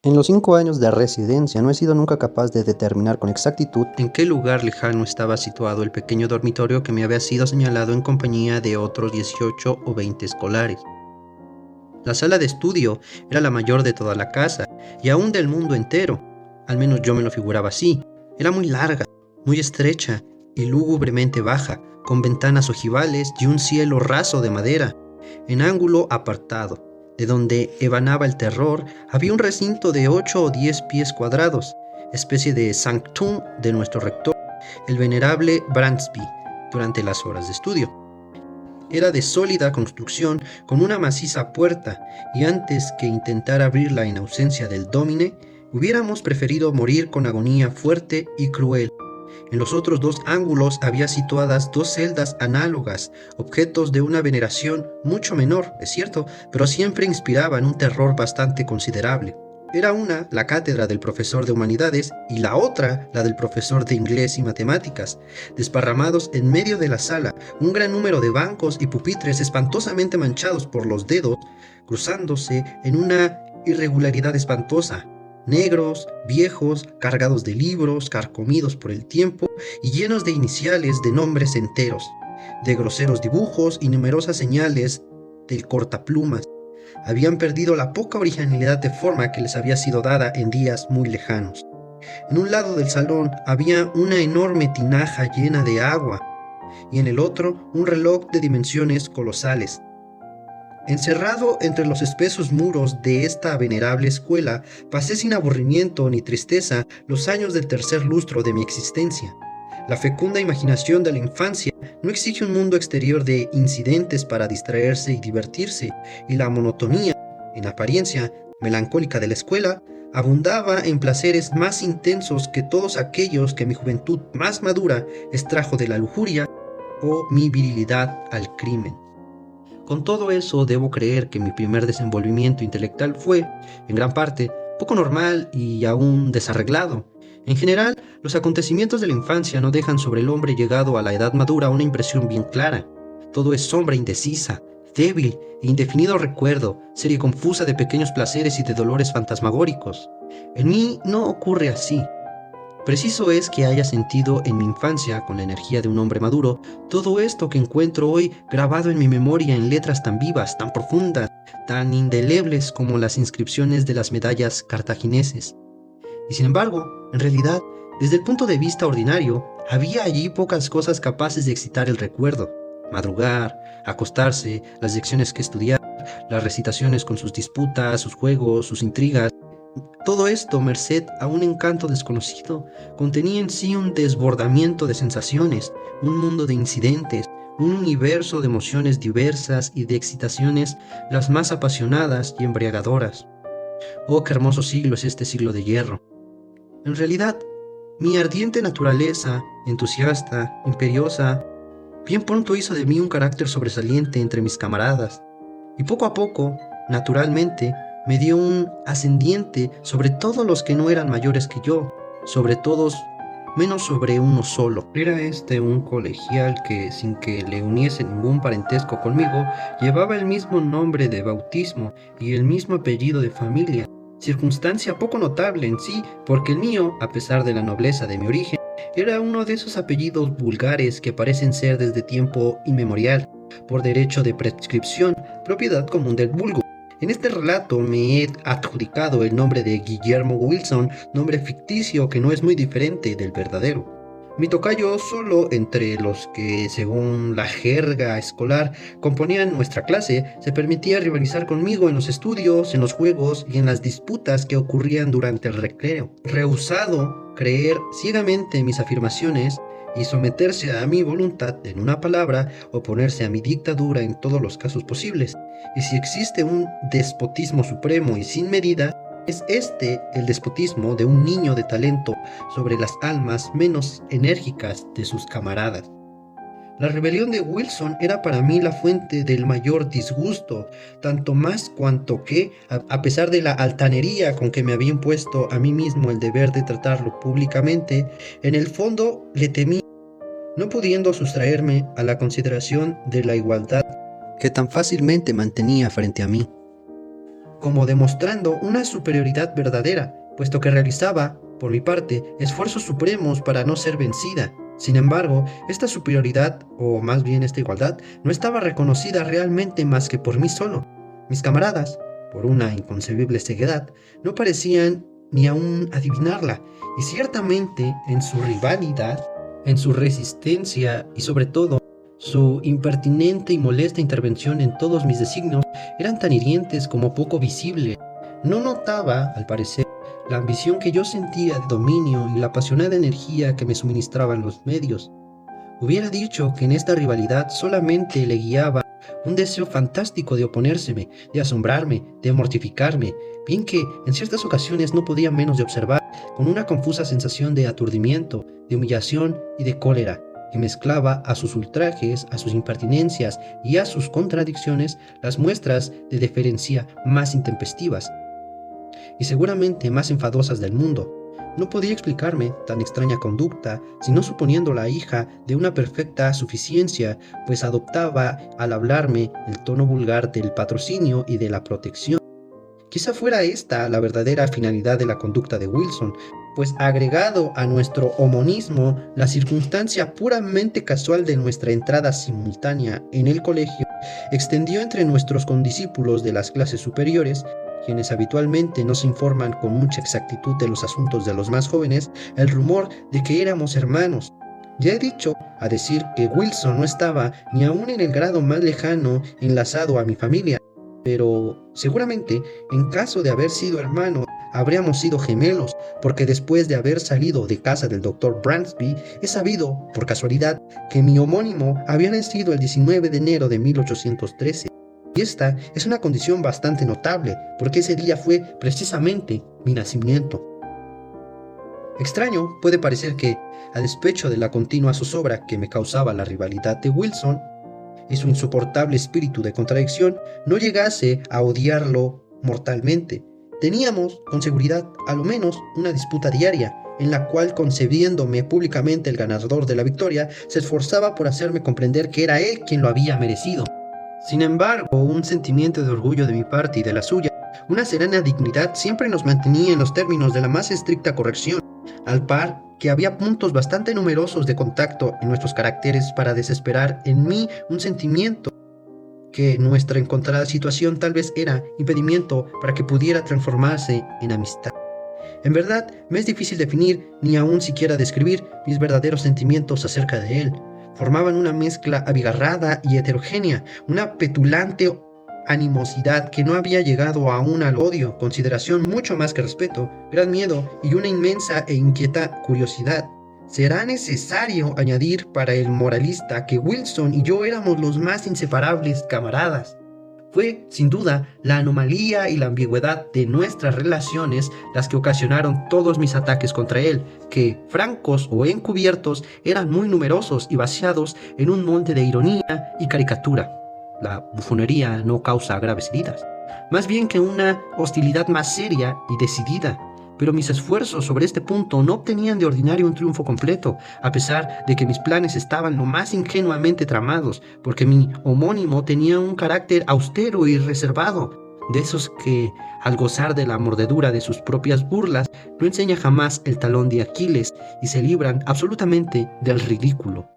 En los 5 años de residencia no he sido nunca capaz de determinar con exactitud en qué lugar lejano estaba situado el pequeño dormitorio que me había sido señalado en compañía de otros 18 o 20 escolares. La sala de estudio era la mayor de toda la casa y aún del mundo entero. Al menos yo me lo figuraba así. Era muy larga, muy estrecha y lúgubremente baja, con ventanas ojivales y un cielo raso de madera. En ángulo apartado, de donde emanaba el terror, había un recinto de 8 o 10 pies cuadrados, especie de sanctum de nuestro rector, el venerable Bransby, durante las horas de estudio. Era de sólida construcción, con una maciza puerta, y antes que intentar abrirla en ausencia del dómine, hubiéramos preferido morir con agonía fuerte y cruel. En los otros dos ángulos había situadas 2 celdas análogas, objetos de una veneración mucho menor, es cierto, pero siempre inspiraban un terror bastante considerable. Era una la cátedra del profesor de humanidades y la otra la del profesor de inglés y matemáticas. Desparramados en medio de la sala, un gran número de bancos y pupitres espantosamente manchados por los dedos, cruzándose en una irregularidad espantosa. Negros, viejos, cargados de libros, carcomidos por el tiempo y llenos de iniciales de nombres enteros, de groseros dibujos y numerosas señales del cortaplumas. Habían perdido la poca originalidad de forma que les había sido dada en días muy lejanos. En un lado del salón había una enorme tinaja llena de agua y en el otro un reloj de dimensiones colosales. Encerrado entre los espesos muros de esta venerable escuela, pasé sin aburrimiento ni tristeza los años del tercer lustro de mi existencia. La fecunda imaginación de la infancia no exige un mundo exterior de incidentes para distraerse y divertirse, y la monotonía, en apariencia melancólica de la escuela, abundaba en placeres más intensos que todos aquellos que mi juventud más madura extrajo de la lujuria o mi virilidad al crimen. Con todo eso, debo creer que mi primer desenvolvimiento intelectual fue, en gran parte, poco normal y aún desarreglado. En general, los acontecimientos de la infancia no dejan sobre el hombre llegado a la edad madura una impresión bien clara. Todo es sombra indecisa, débil e indefinido recuerdo, serie confusa de pequeños placeres y de dolores fantasmagóricos. En mí no ocurre así. Preciso es que haya sentido en mi infancia, con la energía de un hombre maduro, todo esto que encuentro hoy grabado en mi memoria en letras tan vivas, tan profundas, tan indelebles como las inscripciones de las medallas cartagineses. Y sin embargo, en realidad, desde el punto de vista ordinario, había allí pocas cosas capaces de excitar el recuerdo. Madrugar, acostarse, las lecciones que estudiar, las recitaciones con sus disputas, sus juegos, sus intrigas. Todo esto, merced a un encanto desconocido, contenía en sí un desbordamiento de sensaciones, un mundo de incidentes, un universo de emociones diversas y de excitaciones las más apasionadas y embriagadoras. Oh, qué hermoso siglo es este siglo de hierro. En realidad, mi ardiente naturaleza, entusiasta, imperiosa, bien pronto hizo de mí un carácter sobresaliente entre mis camaradas, y poco a poco, naturalmente, me dio un ascendiente sobre todos los que no eran mayores que yo, sobre todos, menos sobre uno solo. Era este un colegial que, sin que le uniese ningún parentesco conmigo, llevaba el mismo nombre de bautismo y el mismo apellido de familia, circunstancia poco notable en sí, porque el mío, a pesar de la nobleza de mi origen, era uno de esos apellidos vulgares que parecen ser desde tiempo inmemorial, por derecho de prescripción, propiedad común del vulgo. En este relato me he adjudicado el nombre de Guillermo Wilson, nombre ficticio que no es muy diferente del verdadero. Mi tocayo solo entre los que, según la jerga escolar, componían nuestra clase, se permitía rivalizar conmigo en los estudios, en los juegos y en las disputas que ocurrían durante el recreo. Rehusado creer ciegamente mis afirmaciones y someterse a mi voluntad, en una palabra, oponerse a mi dictadura en todos los casos posibles. Y si existe un despotismo supremo y sin medida, es este el despotismo de un niño de talento sobre las almas menos enérgicas de sus camaradas. La rebelión de Wilson era para mí la fuente del mayor disgusto, tanto más cuanto que, a pesar de la altanería con que me había impuesto a mí mismo el deber de tratarlo públicamente, en el fondo le temí, no pudiendo sustraerme a la consideración de la igualdad que tan fácilmente mantenía frente a mí. como demostrando una superioridad verdadera, puesto que realizaba, por mi parte, esfuerzos supremos para no ser vencida. Sin embargo, esta superioridad, o más bien esta igualdad, no estaba reconocida realmente más que por mí solo. Mis camaradas, por una inconcebible ceguedad, no parecían ni aún adivinarla, y ciertamente en su rivalidad, en su resistencia y sobre todo su impertinente y molesta intervención en todos mis designios eran tan hirientes como poco visibles. No notaba, al parecer, la ambición que yo sentía de dominio y la apasionada energía que me suministraban los medios. Hubiera dicho que en esta rivalidad solamente le guiaba un deseo fantástico de oponérseme, de asombrarme, de mortificarme, bien que en ciertas ocasiones no podía menos de observar con una confusa sensación de aturdimiento, de humillación y de cólera, que mezclaba a sus ultrajes, a sus impertinencias y a sus contradicciones las muestras de deferencia más intempestivas y seguramente más enfadosas del mundo. No podía explicarme tan extraña conducta, sino suponiéndola hija de una perfecta suficiencia, pues adoptaba al hablarme el tono vulgar del patrocinio y de la protección. Quizá fuera esta la verdadera finalidad de la conducta de Wilson, pues agregado a nuestro homonismo, la circunstancia puramente casual de nuestra entrada simultánea en el colegio extendió entre nuestros condiscípulos de las clases superiores, quienes habitualmente no se informan con mucha exactitud de los asuntos de los más jóvenes, el rumor de que éramos hermanos. Ya he dicho, a decir que Wilson no estaba ni aun en el grado más lejano enlazado a mi familia, pero seguramente, en caso de haber sido hermanos, habríamos sido gemelos, porque después de haber salido de casa del doctor Bransby, he sabido, por casualidad, que mi homónimo había nacido el 19 de enero de 1813. Y esta es una condición bastante notable, porque ese día fue precisamente mi nacimiento. Extraño puede parecer que, a despecho de la continua zozobra que me causaba la rivalidad de Wilson y su insoportable espíritu de contradicción, no llegase a odiarlo mortalmente. Teníamos, con seguridad, a lo menos una disputa diaria, en la cual, concebiéndome públicamente el ganador de la victoria, se esforzaba por hacerme comprender que era él quien lo había merecido. Sin embargo, un sentimiento de orgullo de mi parte y de la suya, una serena dignidad, siempre nos mantenía en los términos de la más estricta corrección, al par que había puntos bastante numerosos de contacto en nuestros caracteres para desesperar en mí un sentimiento que nuestra encontrada situación tal vez era impedimento para que pudiera transformarse en amistad. En verdad, me es difícil definir, ni aún siquiera describir, mis verdaderos sentimientos acerca de él. Formaban una mezcla abigarrada y heterogénea, una petulante animosidad que no había llegado aún al odio, consideración mucho más que respeto, gran miedo y una inmensa e inquieta curiosidad. Será necesario añadir para el moralista que Wilson y yo éramos los más inseparables camaradas. Fue, sin duda, la anomalía y la ambigüedad de nuestras relaciones las que ocasionaron todos mis ataques contra él, que, francos o encubiertos, eran muy numerosos y vaciados en un monte de ironía y caricatura. La bufonería no causa graves heridas, más bien que una hostilidad más seria y decidida. Pero mis esfuerzos sobre este punto no obtenían de ordinario un triunfo completo, a pesar de que mis planes estaban lo más ingenuamente tramados, porque mi homónimo tenía un carácter austero y reservado, de esos que, al gozar de la mordedura de sus propias burlas, no enseña jamás el talón de Aquiles y se libran absolutamente del ridículo.